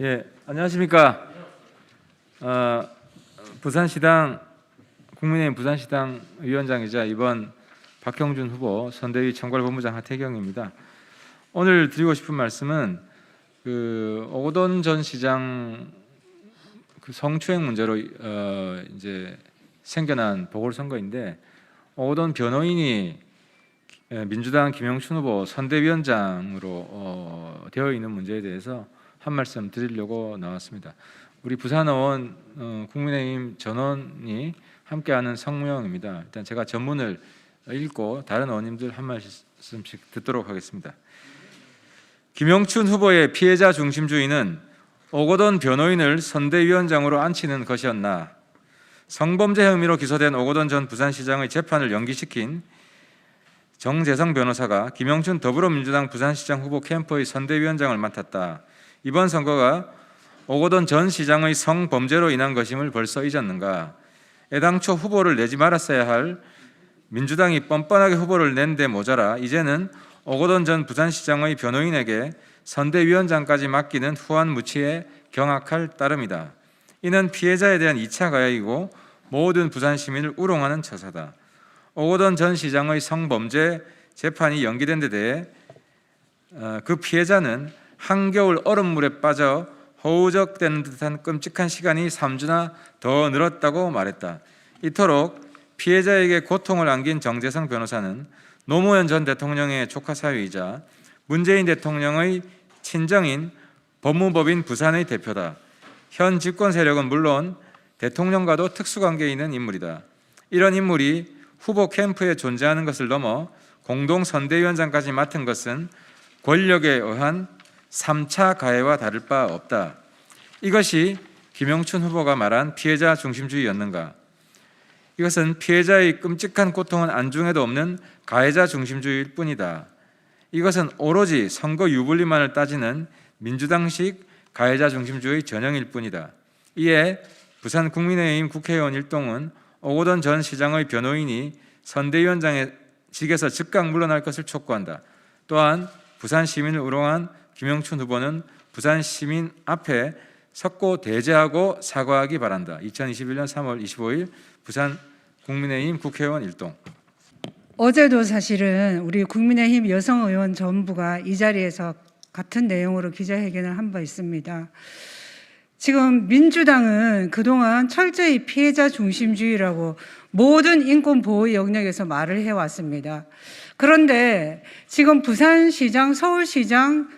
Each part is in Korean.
예, 안녕하십니까. 부산시당 국민의힘 부산시당 위원장이자 이번 박형준 후보 선대위 총괄본부장 하태경입니다. 오늘 드리고 싶은 말씀은 오거돈 전 시장 성추행 문제로 이제 생겨난 보궐선거인데, 오거돈 변호인이 민주당 김영춘 후보 선대위원장으로 되어 있는 문제에 대해서 한 말씀 드리려고 나왔습니다. 우리 부산의원 국민의힘 전원이 함께하는 성명입니다. 일단 제가 전문을 읽고 다른 의원님들 한 말씀씩 듣도록 하겠습니다. 김영춘 후보의 피해자 중심주의는 오거돈 변호인을 선대위원장으로 앉히는 것이었나, 성범죄 혐의로 기소된 오거돈 전 부산시장의 재판을 연기시킨 정재성 변호사가 김영춘 더불어민주당 부산시장 후보 캠프의 선대위원장을 맡았다. 이번 선거가 오거돈 전 시장의 성범죄로 인한 것임을 벌써 잊었는가? 애당초 후보를 내지 말았어야 할 민주당이 뻔뻔하게 후보를 낸 데 모자라 이제는 오거돈 전 부산시장의 변호인에게 선대위원장까지 맡기는 후한무치에 경악할 따름이다. 이는 피해자에 대한 2차 가해이고 모든 부산 시민을 우롱하는 처사다. 오거돈 전 시장의 성범죄 재판이 연기된 데 대해 그 피해자는 한겨울 얼음물에 빠져 허우적대는 듯한 끔찍한 시간이 3주나 더 늘었다고 말했다. 이토록 피해자에게 고통을 안긴 정재성 변호사는 노무현 전 대통령의 조카 사위이자 문재인 대통령의 친정인 법무법인 부산의 대표다. 현 집권 세력은 물론 대통령과도 특수관계에 있는 인물이다. 이런 인물이 후보 캠프에 존재하는 것을 넘어 공동선대위원장까지 맡은 것은 권력에 의한 3차 가해와 다를 바 없다. 이것이 김영춘 후보가 말한 피해자 중심주의였는가? 이것은 피해자의 끔찍한 고통은 안중에도 없는 가해자 중심주의일 뿐이다. 이것은 오로지 선거 유불리만을 따지는 민주당식 가해자 중심주의 전형일 뿐이다. 이에 부산 국민의힘 국회의원 일동은 오거돈 전 시장의 변호인이 선대위원장의 직에서 즉각 물러날 것을 촉구한다. 또한 부산 시민을 우롱한 김영춘 후보는 부산 시민 앞에 섰고 대제하고 사과하기 바란다. 2021년 3월 25일 부산 국민의힘 국회의원 일동. 어제도 사실은 우리 국민의힘 여성 의원 전부가 이 자리에서 같은 내용으로 기자회견을 한 바 있습니다. 지금 민주당은 그동안 철저히 피해자 중심주의라고 모든 인권보호 영역에서 말을 해왔습니다. 그런데 지금 부산시장, 서울시장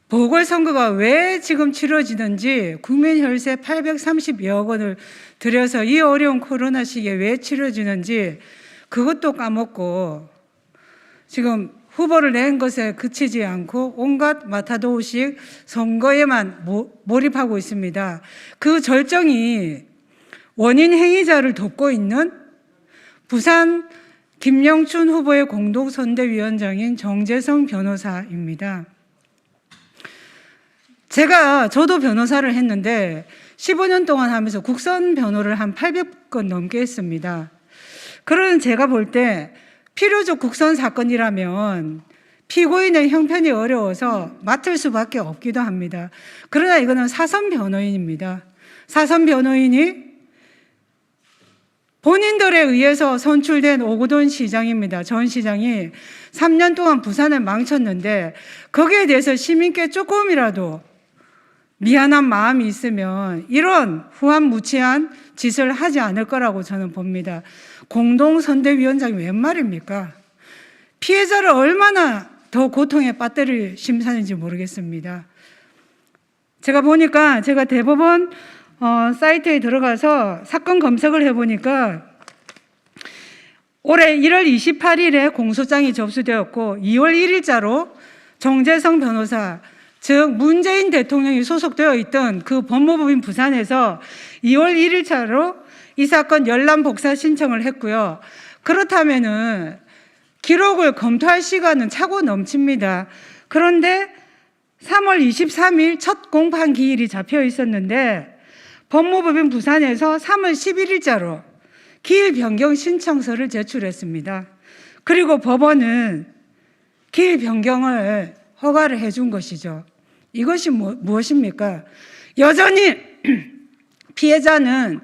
보궐선거가 왜 지금 치러지는지, 국민 혈세 830여 원을 들여서 이 어려운 코로나 시기에 왜 치러지는지 그것도 까먹고 지금 후보를 낸 것에 그치지 않고 온갖 마타도식 선거에만 몰입하고 있습니다. 그 절정이 원인 행위자를 돕고 있는 부산 김영춘 후보의 공동선대위원장인 정재성 변호사입니다. 저도 변호사를 했는데 15년 동안 하면서 국선 변호를 한 800건 넘게 했습니다. 그런 제가 볼 때 필요적 국선 사건이라면 피고인의 형편이 어려워서 맡을 수밖에 없기도 합니다. 그러나 이거는 사선 변호인입니다. 사선 변호인이 본인들에 의해서 선출된 오거돈 시장입니다. 전 시장이 3년 동안 부산을 망쳤는데 거기에 대해서 시민께 조금이라도 미안한 마음이 있으면 이런 후한무치한 짓을 하지 않을 거라고 저는 봅니다. 공동선대위원장이 웬 말입니까? 피해자를 얼마나 더 고통에 빠뜨릴 심산인지 모르겠습니다. 제가 보니까 제가 대법원 사이트에 들어가서 사건 검색을 해보니까 올해 1월 28일에 공소장이 접수되었고 2월 1일자로 정재성 변호사, 즉 문재인 대통령이 소속되어 있던 그 법무법인 부산에서 2월 1일차로 이 사건 열람 복사 신청을 했고요. 그렇다면은 기록을 검토할 시간은 차고 넘칩니다. 그런데 3월 23일 첫 공판 기일이 잡혀 있었는데 법무법인 부산에서 3월 11일자로 기일 변경 신청서를 제출했습니다. 그리고 법원은 기일 변경을 허가를 해준 것이죠. 이것이 무엇입니까? 여전히 피해자는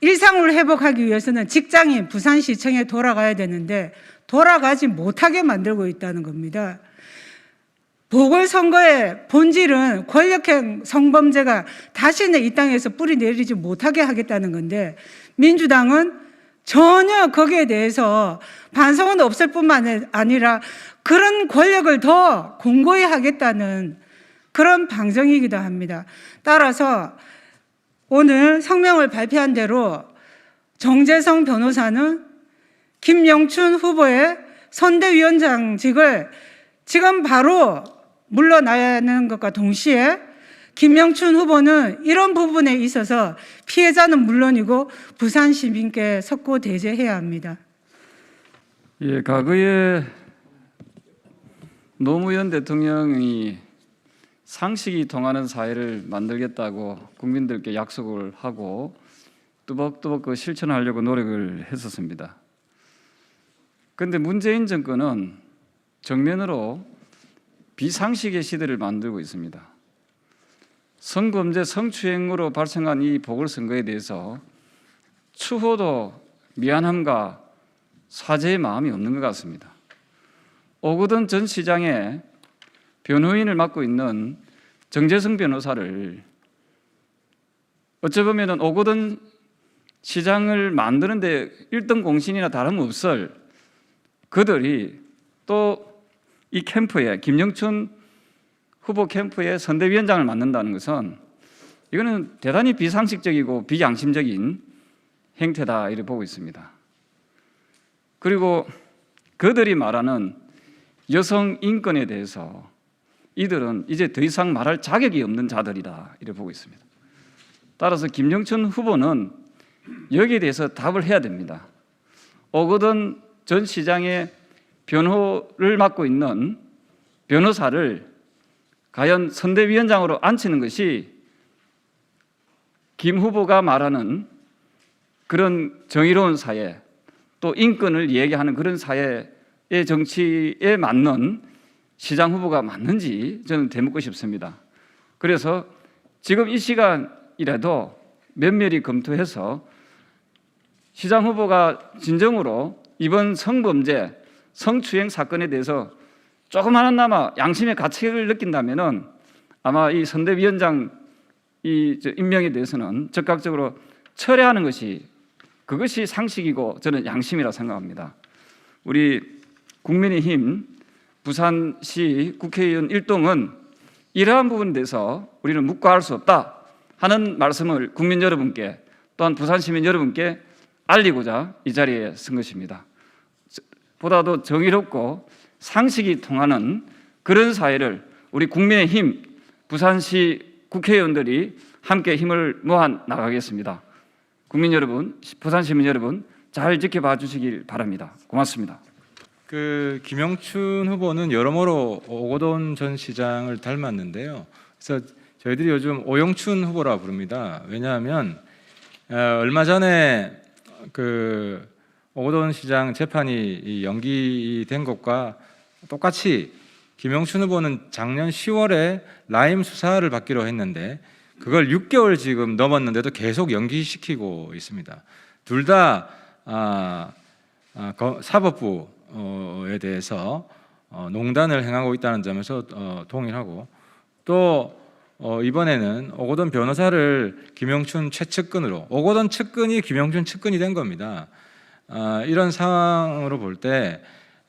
일상을 회복하기 위해서는 직장인 부산시청에 돌아가야 되는데 돌아가지 못하게 만들고 있다는 겁니다. 보궐선거의 본질은 권력형 성범죄가 다시는 이 땅에서 뿌리 내리지 못하게 하겠다는 건데 민주당은 전혀 거기에 대해서 반성은 없을 뿐만 아니라 그런 권력을 더 공고히 하겠다는 그런 방정이기도 합니다. 따라서 오늘 성명을 발표한 대로 정재성 변호사는 김영춘 후보의 선대위원장직을 지금 바로 물러나야 하는 것과 동시에 김영춘 후보는 이런 부분에 있어서 피해자는 물론이고 부산 시민께 석고대죄해야 합니다. 예, 과거에 노무현 대통령이 상식이 통하는 사회를 만들겠다고 국민들께 약속을 하고 뚜벅뚜벅 그 실천하려고 노력을 했었습니다. 그런데 문재인 정권은 정면으로 비상식의 시대를 만들고 있습니다. 성범죄, 성추행으로 발생한 이 보궐선거에 대해서 추호도 미안함과 사죄의 마음이 없는 것 같습니다. 오거돈 전 시장의 변호인을 맡고 있는 정재성 변호사를 어찌 보면 오거돈 시장을 만드는데 1등 공신이나 다름없을 그들이 또 이 캠프에 김영춘 후보 캠프에 선대위원장을 맡는다는 것은 이거는 대단히 비상식적이고 비양심적인 행태다 이렇게 보고 있습니다. 그리고 그들이 말하는 여성 인권에 대해서 이들은 이제 더 이상 말할 자격이 없는 자들이다 이렇게 보고 있습니다. 따라서 김영춘 후보는 여기에 대해서 답을 해야 됩니다. 오거돈 전 시장의 변호를 맡고 있는 변호사를 과연 선대위원장으로 앉히는 것이 김 후보가 말하는 그런 정의로운 사회 또 인권을 얘기하는 그런 사회의 정치에 맞는 시장 후보가 맞는지 저는 되묻고 싶습니다. 그래서 지금 이 시간이라도 면밀히 검토해서 시장 후보가 진정으로 이번 성범죄, 성추행 사건에 대해서 조그마나마 양심의 가책을 느낀다면은 아마 이 선대위원장 임명에 대해서는 적극적으로 철회하는 것이 그것이 상식이고 저는 양심이라 생각합니다. 우리 국민의힘 부산시 국회의원 일동은 이러한 부분에 대해서 우리는 묵과할 수 없다 하는 말씀을 국민 여러분께 또한 부산 시민 여러분께 알리고자 이 자리에 선 것입니다. 보다도 정의롭고 상식이 통하는 그런 사회를 우리 국민의힘 부산시 국회의원들이 함께 힘을 모아 나가겠습니다. 국민 여러분, 부산 시민 여러분 잘 지켜봐 주시길 바랍니다. 고맙습니다. 김영춘 후보는 여러모로 오거돈 전 시장을 닮았는데요. 그래서 저희들이 요즘 오영춘 후보라 부릅니다. 왜냐하면 얼마 전에 오거돈 시장 재판이 연기된 것과 똑같이 김영춘 후보는 작년 10월에 라임 수사를 받기로 했는데 그걸 6개월 지금 넘었는데도 계속 연기시키고 있습니다. 둘 다 사법부에 대해서 농단을 행하고 있다는 점에서 동일하고 또 이번에는 오거돈 변호사를 김영춘 최측근으로 오거돈 측근이 김영춘 측근이 된 겁니다. 이런 상황으로 볼 때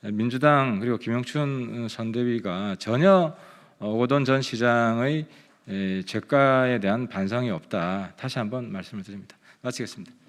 민주당 그리고 김영춘 선대위가 전혀 오거돈 전 시장의 죄가에 대한 반성이 없다. 다시 한번 말씀을 드립니다. 마치겠습니다.